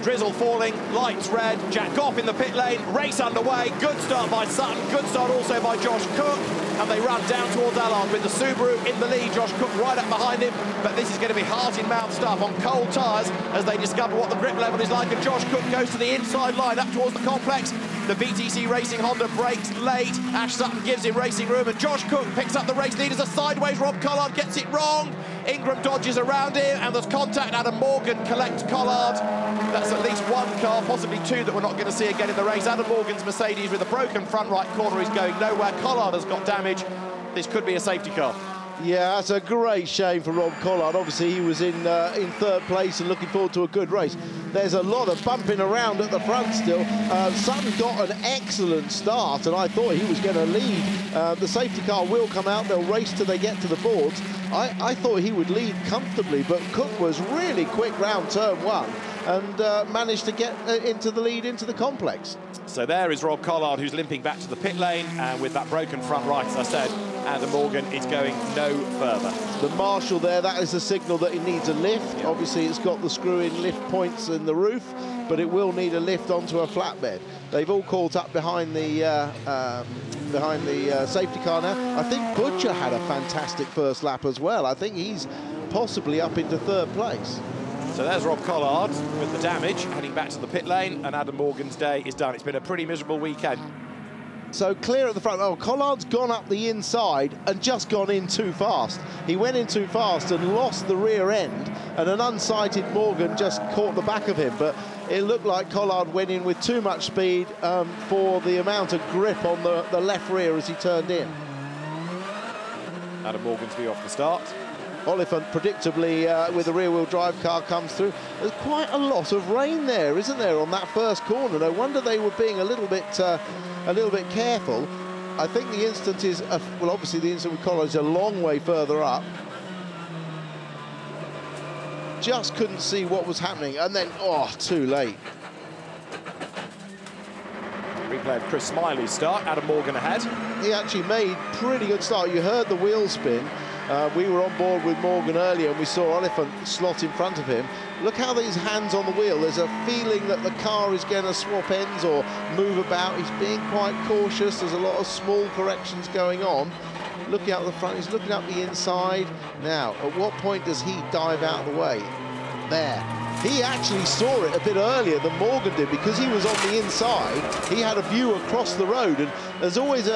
Drizzle falling, lights red, Jack Goff in the pit lane, race underway. Good start by Sutton, good start also by Josh Cook, and they run down towards Allard with the Subaru in the lead. Josh Cook right up behind him, but this is going to be heart-in-mouth stuff on cold tyres as they discover what the grip level is like, and Josh Cook goes to the inside line up towards the complex. The BTC Racing Honda brakes late. Ash Sutton gives him racing room, and Josh Cook picks up the race lead as a sideways Rob Collard gets it wrong. Ingram dodges around him, and there's contact. Adam Morgan collects Collard. That's at least one car, possibly 2, that we're not going to see again in the race. Adam Morgan's Mercedes with a broken front right corner is going nowhere. Collard has got damage. This could be a safety car. Yeah, that's a great shame for Rob Collard. Obviously, he was in 3rd place and looking forward to a good race. There's a lot of bumping around at the front still. Sutton got an excellent start, and I thought he was going to lead. The safety car will come out. They'll race till they get to the boards. I thought he would lead comfortably, but Cook was really quick round turn 1 and managed to get into the lead into the complex. So there is Rob Collard, who's limping back to the pit lane, and with that broken front right, as I said, Adam Morgan is going no further. The Marshall there, that is a signal that it needs a lift. Yeah. Obviously, it's got the screw-in lift points in the roof, but it will need a lift onto a flatbed. They've all caught up behind the safety car now. I think Butcher had a fantastic first lap as well. I think he's possibly up into 3rd place. So there's Rob Collard with the damage, heading back to the pit lane, and Adam Morgan's day is done. It's been a pretty miserable weekend. So clear at the front. Oh, Collard's gone up the inside and just gone in too fast. He went in too fast and lost the rear end, and an unsighted Morgan just caught the back of him. But it looked like Collard went in with too much speed for the amount of grip on the left rear as he turned in. Adam Morgan's view off the start. Oliphant, predictably, with the rear-wheel drive car comes through. There's quite a lot of rain there, isn't there, on that first corner? No wonder they were being a little bit careful. I think the instant is, well, obviously the instant with Collard is a long way further up. Just couldn't see what was happening, and then, oh, too late. Replay of Chris Smiley's start, Adam Morgan ahead. He actually made pretty good start. You heard the wheel spin. We were on board with Morgan earlier and we saw Oliphant slot in front of him. Look how these hands on the wheel. There's a feeling that the car is going to swap ends or move about. He's being quite cautious. There's a lot of small corrections going on. Looking out the front, he's looking up the inside. Now, at what point does he dive out of the way? There. He actually saw it a bit earlier than Morgan did because he was on the inside. He had a view across the road, and there's always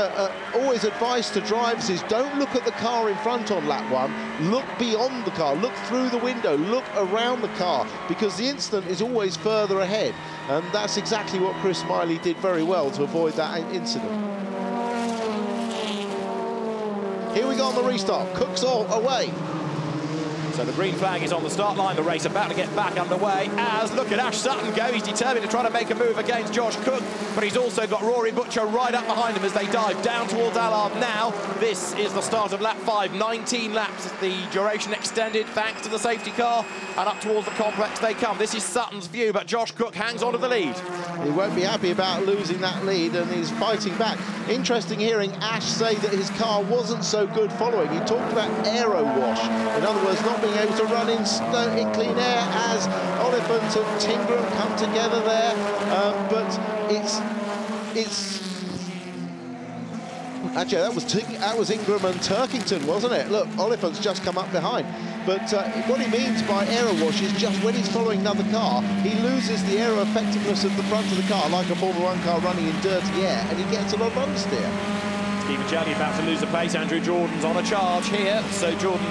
always advice to drivers is don't look at the car in front on lap one, look beyond the car, look through the window, look around the car, because the incident is always further ahead. And that's exactly what Chris Smiley did very well to avoid that incident. Here we go on the restart. Cook's all away. So the green flag is on the start line. The race about to get back underway as, look at Ash Sutton go. He's determined to try to make a move against Josh Cook, but he's also got Rory Butcher right up behind him as they dive down towards Allard now. This is the start of lap 5, 19 laps. The duration extended thanks to the safety car, and up towards the complex they come. This is Sutton's view, but Josh Cook hangs on to the lead. He won't be happy about losing that lead, and he's fighting back. Interesting hearing Ash say that his car wasn't so good following. He talked about aero wash. In other words, not being able to run in clean air as Oliphant and Tingram come together there. But it's actually that was Ingram and Turkington, wasn't it? Look, Oliphant's just come up behind. But what he means by aero wash is just when he's following another car, he loses the aero effectiveness of the front of the car, like a Formula 1 car running in dirty air, and he gets a lot of understeer. Stephen Jelly about to lose the pace. Andrew Jordan's on a charge here. So Jordan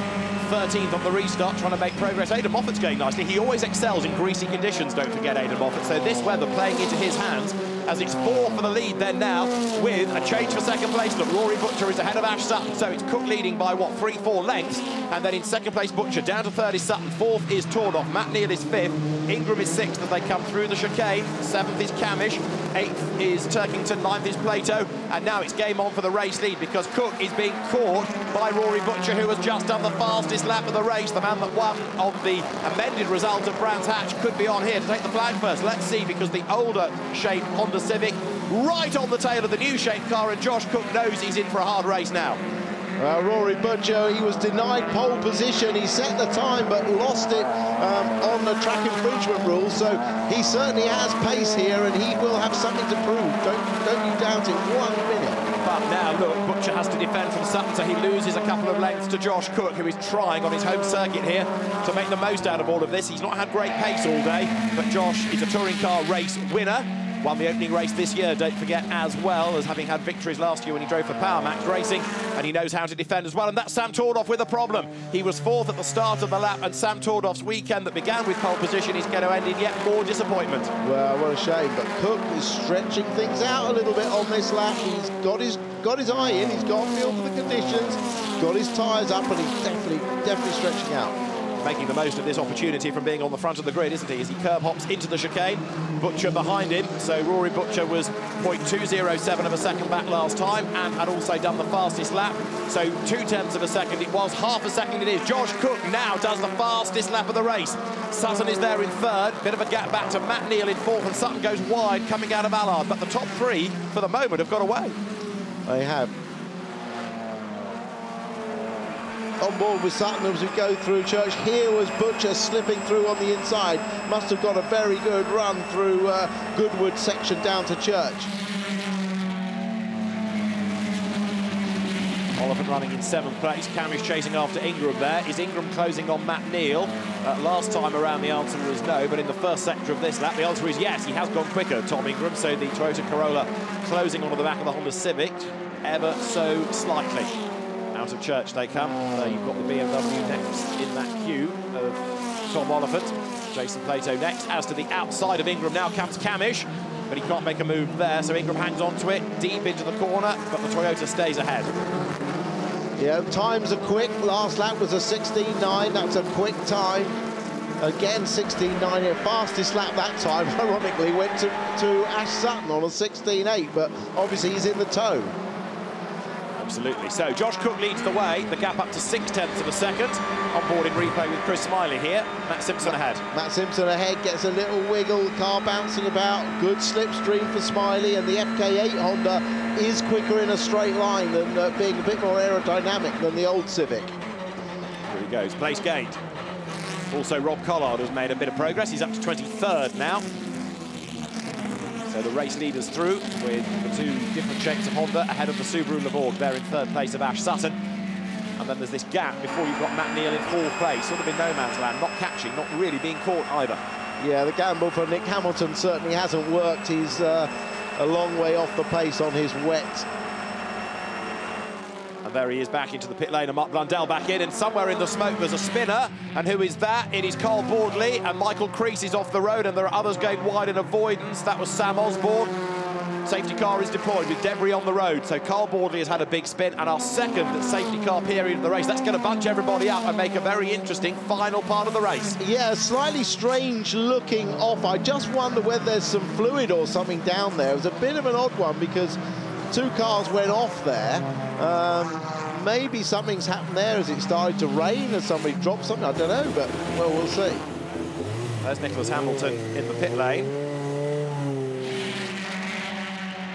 13th on the restart, trying to make progress. Aidan Moffat's going nicely. He always excels in greasy conditions, don't forget Aidan Moffat. So this weather playing into his hands as it's 4 for the lead then now with a change for second place. Look, Rory Butcher is ahead of Ash Sutton, so it's Cook leading by, what, 3-4 lengths. And then in second place, Butcher. Down to third is Sutton. Fourth is Tordoff. Matt Neal is fifth. Ingram is sixth as they come through the chicane. Seventh is Camish. Eighth is Turkington. Ninth is Plato. And now it's game on for the race lead because Cook is being caught by Rory Butcher, who has just done the fastest lap of the race. The man that won on the amended result of Brands Hatch could be on here to take the flag first. Let's see, because the older shape Honda Civic right on the tail of the new shape car, and Josh Cook knows he's in for a hard race now. Rory Butcher, he was denied pole position. He set the time but lost it on the track infringement rules, so he certainly has pace here and he will have something to prove. Don't you doubt it 1 minute. But now, look, Butcher has to defend from Sutton, so he loses a couple of lengths to Josh Cook, who is trying on his home circuit here to make the most out of all of this. He's not had great pace all day, but Josh is a touring car race winner. Won the opening race this year, don't forget, as well as having had victories last year when he drove for Power Max Racing, and he knows how to defend as well. And that's Sam Tordoff with a problem. He was fourth at the start of the lap, and Sam Tordoff's weekend that began with pole position is going to end in yet more disappointment. Well, what a shame, but Cook is stretching things out a little bit on this lap. He's got his eye in, he's got a feel for the conditions, got his tyres up, and he's definitely stretching out. Making the most of this opportunity from being on the front of the grid, isn't he, as he curb hops into the chicane. Butcher behind him, so Rory Butcher was 0.207 of a second back last time and had also done the fastest lap, so 0.2 of a second. It was half a second it is. Josh Cook now does the fastest lap of the race. Sutton is there in third, bit of a gap back to Matt Neal in fourth, and Sutton goes wide coming out of Allard, but the top three for the moment have got away. They have. On board with Sutton as we go through Church. Here was Butcher slipping through on the inside. Must have got a very good run through Goodwood section down to Church. Oliphant running in 7th place. Camish chasing after Ingram there. Is Ingram closing on Matt Neal? Last time around the answer was no, but in the first sector of this lap the answer is yes. He has gone quicker, Tom Ingram, so the Toyota Corolla closing onto the back of the Honda Civic ever so slightly. Out of Church they come. You've got the BMW next in that queue of Tom Oliphant. Jason Plato next. As to the outside of Ingram now comes Camish, but he can't make a move there, so Ingram hangs on to it, deep into the corner, but the Toyota stays ahead. Yeah, times are quick. Last lap was a 16.9. That's a quick time. Again, 16.9. The fastest lap that time, ironically, went to Ash Sutton on a 16.8, but obviously he's in the tow. Absolutely. So Josh Cook leads the way, the gap up to 0.6 of a second. On board in replay with Chris Smiley here. Matt Simpson ahead. Matt Simpson ahead, gets a little wiggle, the car bouncing about. Good slipstream for Smiley, and the FK8 Honda is quicker in a straight line than being a bit more aerodynamic than the old Civic. Here he goes, place gained. Also, Rob Collard has made a bit of progress. He's up to 23rd now. So the race leaders through with the two different shapes of Honda ahead of the Subaru Levorg. They're in 3rd place of Ash Sutton. And then there's this gap before you've got Matt Neal in 4th place, sort of in no man's land, not catching, not really being caught either. Yeah, the gamble for Nick Hamilton certainly hasn't worked. He's a long way off the pace on his wet. And there he is back into the pit lane, and Mark Blundell back in, and somewhere in the smoke there's a spinner. And who is that? It is Carl Boardley, and Michael Crease is off the road, and there are others going wide in avoidance. That was Sam Osborne. Safety car is deployed with debris on the road, so Carl Boardley has had a big spin, and our second safety car period of the race. That's going to bunch everybody up and make a very interesting final part of the race. Yeah, slightly strange looking off. I just wonder whether there's some fluid or something down there. It was a bit of an odd one because two cars went off there. Maybe something's happened there as it started to rain, or somebody dropped something, I don't know, but, well, we'll see. There's Nicholas Hamilton in the pit lane.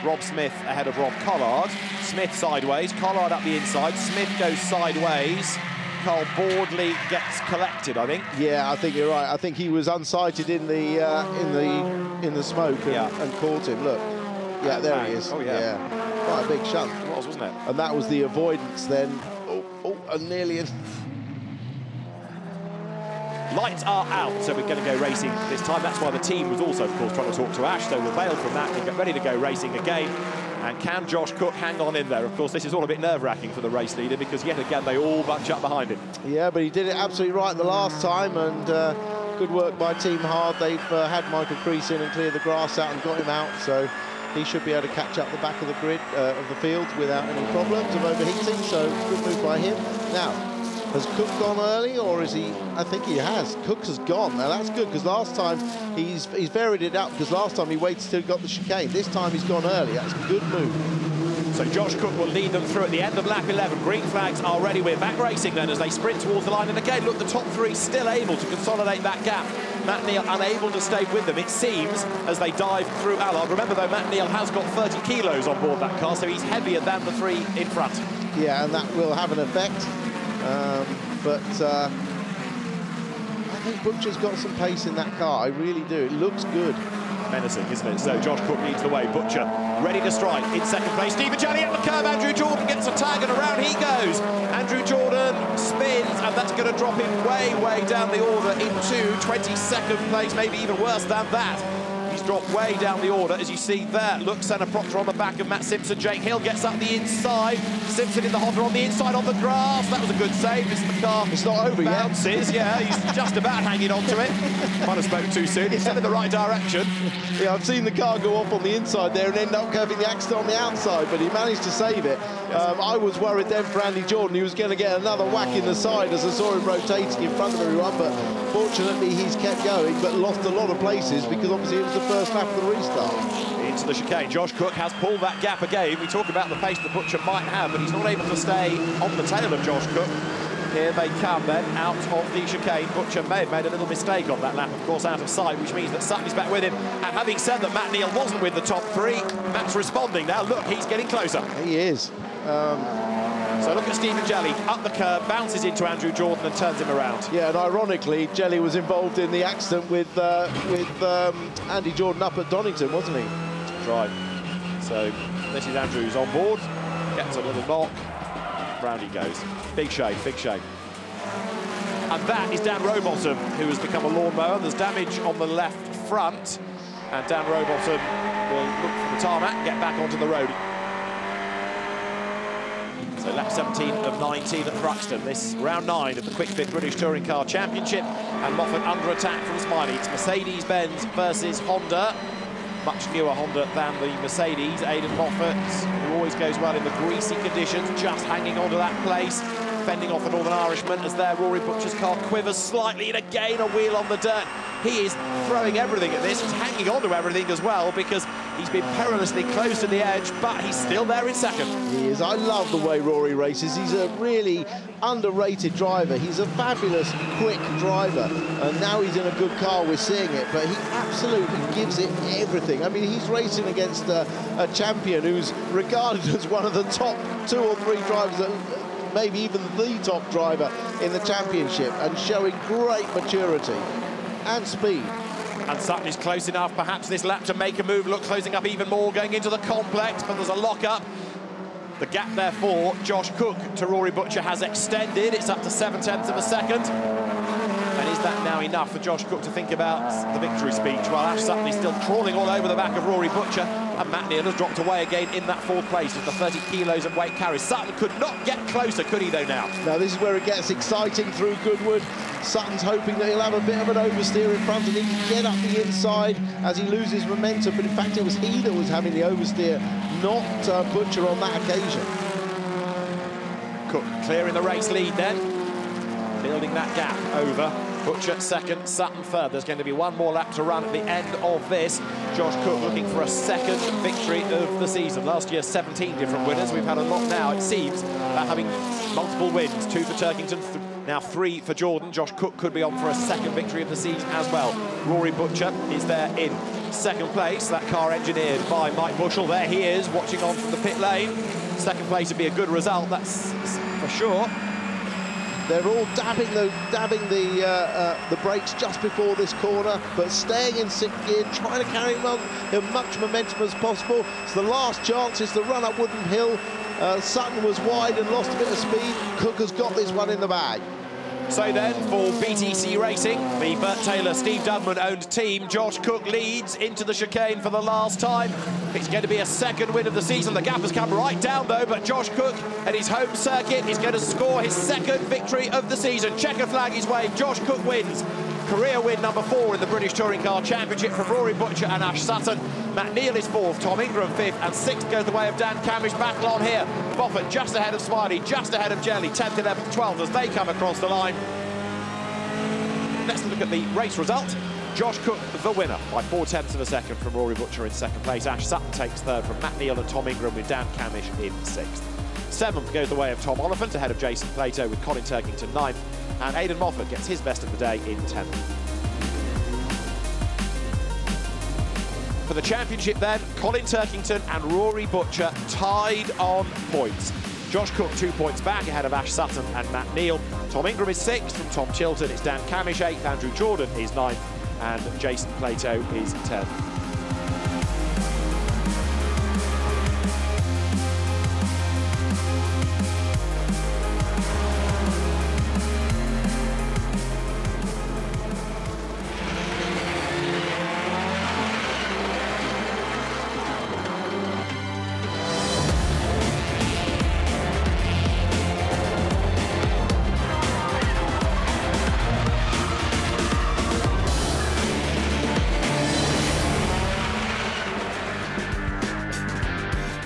Rob Smith ahead of Rob Collard. Smith sideways, Collard up the inside. Smith goes sideways. Carl Boardley gets collected, I think. Yeah, I think you're right. I think he was unsighted in the smoke and caught him. Look, yeah, there he is. Oh yeah, quite a big shunt. It was, wasn't it? And that was the avoidance then. And nearly. Lights are out, so we're going to go racing this time. That's why the team was also, of course, trying to talk to Ash, so we'll bail from that and get ready to go racing again. And can Josh Cook hang on in there? Of course, this is all a bit nerve-wracking for the race leader because, yet again, they all bunch up behind him. Yeah, but he did it absolutely right the last time, and good work by Team Hard. They've had Michael Crease in and cleared the grass out and got him out, so he should be able to catch up the back of the grid of the field without any problems of overheating, so good move by him. Now, has Cook gone early, or is he? I think he has. Cook has gone. Now that's good, because last time he's varied it up, because last time he waited till he got the chicane. This time he's gone early. That's a good move. So Josh Cook will lead them through at the end of lap 11. Green flags are ready. We're back racing then as they sprint towards the line. And again, look, the top three still able to consolidate that gap. Matt Neal unable to stay with them, it seems, as they dive through Allard. Remember, though, Matt Neal has got 30 kilos on board that car, so he's heavier than the three in front. Yeah, and that will have an effect. But I think Butcher's got some pace in that car. I really do. It looks good. Menacing, isn't it? So Josh Cook leads the way. Butcher ready to strike in second place. Stephen Janney at the curb. Andrew Jordan gets a tag and around he goes. Andrew Jordan spins, and that's going to drop him way, way down the order into 22nd place, maybe even worse than that. He's dropped way down the order, as you see there. Look, Senna Proctor on the back of Matt Simpson. Jake Hill gets up the inside. Simpson in the Honda on the inside on the grass. That was a good save. It's the car. It's not over yet. Bounces, yeah. He's just about hanging on to it. Might have spoken too soon. He's still in the right direction. Yeah, I've seen the car go off on the inside there and end up curving the accident on the outside, but he managed to save it. Yes. I was worried then for Andy Jordan. He was going to get another whack in the side as I saw him rotating in front of everyone, but fortunately he's kept going, but lost a lot of places because obviously it was the first lap of the restart. Into the chicane. Josh Cook has pulled that gap again. We talk about the pace that Butcher might have, but he's not able to stay on the tail of Josh Cook. Here they come then, out of the chicane. Butcher may have made a little mistake on that lap, of course, out of sight, which means that Sutton is back with him. And having said that Matt Neal wasn't with the top three, Matt's responding now. Look, he's getting closer. He is. So look at Stephen Jelley, up the curb, bounces into Andrew Jordan and turns him around. Yeah, and ironically, Jelley was involved in the accident with Andy Jordan up at Donington, wasn't he? That's right. So this is Andrews on board, gets a little knock, round he goes. Big shame, big shame. And that is Dan Rowbottom, who has become a lawnmower. There's damage on the left front, and Dan Rowbottom will look for the tarmac and get back onto the road. So lap 17 of 19 at Thruxton. This round 9 of the Quick Fit British Touring Car Championship. And Moffat under attack from Smiley. It's Mercedes-Benz versus Honda. Much newer Honda than the Mercedes. Aidan Moffat, who always goes well in the greasy conditions, just hanging on to that place, fending off the Northern Irishman as there Rory Butcher's car quivers slightly, and again a wheel on the dirt. He is throwing everything at this. He's hanging on to everything as well, because he's been perilously close to the edge, but he's still there in second. He is. I love the way Rory races. He's a really underrated driver. He's a fabulous, quick driver, and now he's in a good car, we're seeing it, but he absolutely gives it everything. I mean, he's racing against a champion who's regarded as one of the top 2 or 3 drivers, maybe even the top driver in the championship, and showing great maturity and speed. And Sutton is close enough, perhaps this lap, to make a move, look closing up even more, going into the complex, but there's a lock-up. The gap, therefore, Josh Cook to Rory Butcher has extended. It's up to 0.7 of a second. And is that now enough for Josh Cook to think about the victory speech? While Ash Sutton is still crawling all over the back of Rory Butcher, and Matt Neal has dropped away again in that 4th place with the 30 kilos of weight carry. Sutton could not get closer, could he, though, now? Now, this is where it gets exciting through Goodwood. Sutton's hoping that he'll have a bit of an oversteer in front and he can get up the inside as he loses momentum, but in fact it was he that was having the oversteer, not Butcher on that occasion. Cook clearing the race lead then, building that gap over. Butcher second, Sutton third. There's going to be one more lap to run at the end of this. Josh Cook looking for a second victory of the season. Last year, 17 different winners. We've had a lot now, it seems, about having multiple wins. 2 for Turkington, now 3 for Jordan. Josh Cook could be on for a second victory of the season as well. Rory Butcher is there in second place. That car engineered by Mike Bushell. There he is, watching on from the pit lane. Second place would be a good result, that's for sure. They're all dabbing the brakes just before this corner, but staying in 6th gear, trying to carry on as much momentum as possible. It's the last chance, it's the run up Wooden Hill. Sutton was wide and lost a bit of speed. Cook has got this one in the bag. So then, for BTC Racing, the Bert Taylor, Steve Dudman-owned team, Josh Cook leads into the chicane for the last time. It's going to be a second win of the season. The gap has come right down, though, but Josh Cook at his home circuit is going to score his second victory of the season. Checker flag is waved. Josh Cook wins. Career win number 4 in the British Touring Car Championship from Rory Butcher and Ash Sutton. Matt Neal is 4th, Tom Ingram 5th, and 6th goes the way of Dan Camish. Battle on here. Moffat just ahead of Smiley, just ahead of Jelly, 10th, 11th, 12th as they come across the line. Let's look at the race result. Josh Cook, the winner, by 0.4 of a second from Rory Butcher in second place. Ash Sutton takes third from Matt Neal and Tom Ingram, with Dan Camish in 6th. 7th goes the way of Tom Oliphant, ahead of Jason Plato, with Colin Turkington 9th. And Aidan Moffat gets his best of the day in 10th. For the championship then, Colin Turkington and Rory Butcher tied on points. Josh Cook 2 points back ahead of Ash Sutton and Matt Neal. Tom Ingram is 6th from Tom Chilton. It's Dan Camish 8th, Andrew Jordan is 9th, and Jason Plato is 10th.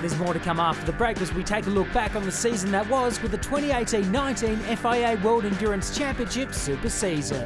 There's more to come after the break as we take a look back on the season that was with the 2018-19 FIA World Endurance Championship Super Season.